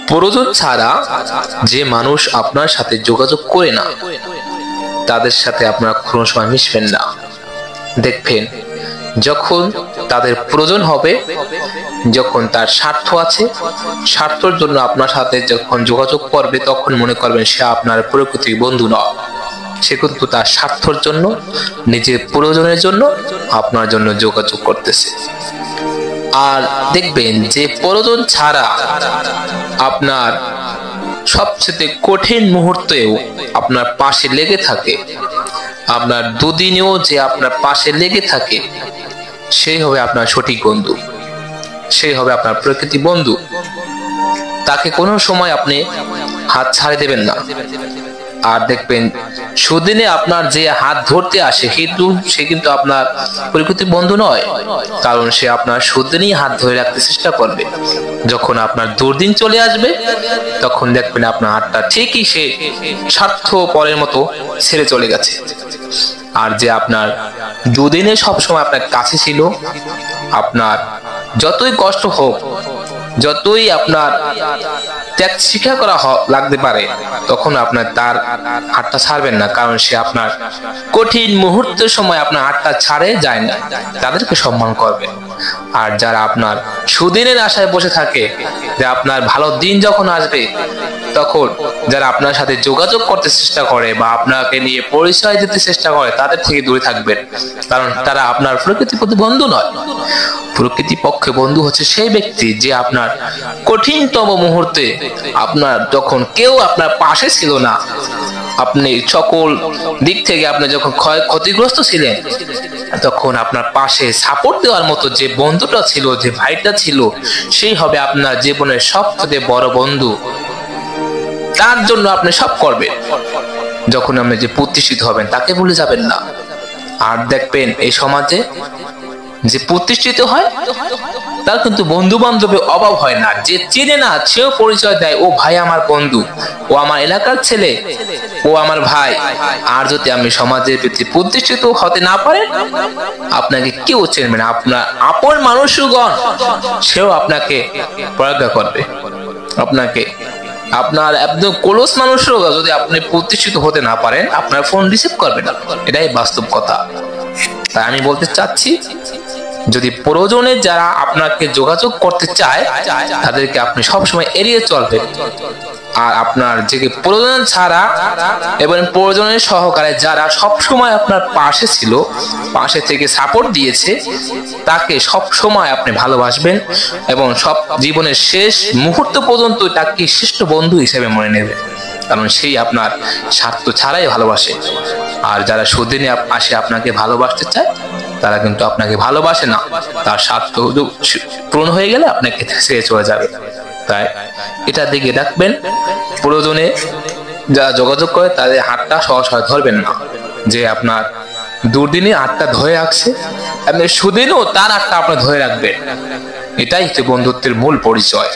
প্রয়োজন ছাড়া যে মানুষ আপনার সাথে যোগাযোগ করে না তাদের সাথে আপনারা কোনো সময় মিশবেন না। দেখবেন যখন তাদের প্রয়োজন হবে, যখন তার স্বার্থ আছে, স্বার্থের জন্য আপনার সাথে যখন যোগাযোগ করবে তখন মনে করবেন সে আপনার প্রকৃত বন্ধু নয়, সে কিন্তু তার স্বার্থের জন্য, নিজের প্রয়োজনের জন্য আপনার জন্য যোগাযোগ করতেছে। আর দেখবেন যে প্রয়োজন ছাড়া আপনার সবচেয়ে কঠিন মুহূর্তেও আপনার পাশে লেগে থাকে, আপনার দুদিনেও যে আপনার পাশে লেগে থাকে, সেই হবে আপনার সঠিক বন্ধু, সেই হবে আপনার প্রকৃতি বন্ধু। তাকে কোনো সময় আপনি হাত ছাড়ে দেবেন না। আর দেখবেন সুদিনে আপনার যে হাত ধরতে আসে সে কিন্তু আপনার প্রকৃতি বন্ধু নয়, কারণ সে আপনার সুদিনেই হাত ধরে রাখতে চেষ্টা করবে। যখন আপনার দুর্দিন চলে আসবে তখন দেখবেন আপনার হাতটা ঠিকই সে স্বার্থ পরের মতো ছেড়ে চলে গেছে। আর যে আপনার দুদিনে সবসময় আপনার কাছে ছিল, আপনার যতই কষ্ট হোক, যতই আপনার ত্যাগ স্বীকার করা লাগতে পারে, তখন আপনার তার হাতটা ছাড়বেন না, কারণ সে আপনার কঠিন মুহূর্তের সময় আপনার হাতটা ছাড়ে যায় না, তাদেরকে সম্মান করবে। আর যারা আপনার সুদিনের আশায় বসে থাকে যে আপনার ভালো দিন যখন আসবে তখন যারা আপনার সাথে যোগাযোগ করতে চেষ্টা করে বা আপনাকে নিয়ে পরিচয় দিতে চেষ্টা করে, তাদের থেকে দূরে থাকবেন, কারণ তারা আপনার প্রকৃতিপক্ষে বন্ধু নয়। প্রকৃতিপক্ষে বন্ধু হচ্ছে সেই ব্যক্তি যে আপনার কঠিনতম মুহূর্তে, আপনার যখন কেউ আপনার পাশে ছিল না, আপনি সকল দিক থেকে আপনি যখন ক্ষতিগ্রস্ত ছিলেন, তখন আপনার পাশে সাপোর্ট দেওয়ার মতো যে বন্ধুটা ছিল, যে ভাইটা ছিল, সেই হবে আপনার জীবনের সবচেয়ে বড় বন্ধু। তার জন্য আপনি সব করবেন। যখন আপনি যে প্রতিষ্ঠিত হবেন তাকে ভুলে যাবেন না। আর দেখবেন এই সমাজে যে প্রতিষ্ঠিত হয় তার কিন্তু বন্ধু বান্ধবের অভাব হয় না। যে চেনে না সেও পরিচয় দেয়, ও ভাই আমার বন্ধু, ও আমার এলাকার ছেলে, ও আমার ভাই। আর যদি আমি সমাজের প্রতি প্রতিষ্ঠিত হতে না পারে, আপনাকে কেউ চেনবে না। আপনার আপন মানুষগণ সেও আপনাকে পরীক্ষা করবে, আপনাকে আপনার একদম ক্লোজ মানুষও যদি আপনি প্রতিষ্ঠিত হতে না পারেন, আপনার ফোন রিসিভ করবে না। এটাই বাস্তব কথা। তাই আমি বলতে চাচ্ছি, যদি প্রয়োজনে যারা আপনাকে যোগাযোগ করতে চায় তাদেরকে আপনি সবসময় এড়িয়ে চলবেন। আর আপনার যে প্রয়োজন ছাড়া এবং প্রয়োজনের সহকারে যারা সবসময় আপনার পাশে ছিল, পাশে থেকে সাপোর্ট দিয়েছে, তাকে সবসময় আপনি ভালোবাসবেন এবং সব জীবনের শেষ মুহূর্ত পর্যন্ত তাকে শ্রেষ্ঠ বন্ধু হিসেবে মনে নেবেন, কারণ সেই আপনার স্বার্থ ছাড়াই ভালোবাসে। আর যারা সুদিনে আসে আপনাকে ভালোবাসতে চায়, তারা কিন্তু আপনাকে ভালোবাসে না, তার স্বার্থ পূরণ হয়ে গেলে আপনাকে ছেড়ে চলে যাবে। তাই এটা দিকে রাখবেন, প্রয়োজনে যারা যোগাযোগ করে তাদের হাতটা সহসায় ধরবেন না। যে আপনার দুর্দিনে হাতটা ধরে রাখছে, আপনি সুদিনেও তার হাতটা আপনি ধরে রাখবেন। এটাই হচ্ছে বন্ধুত্বের মূল পরিচয়।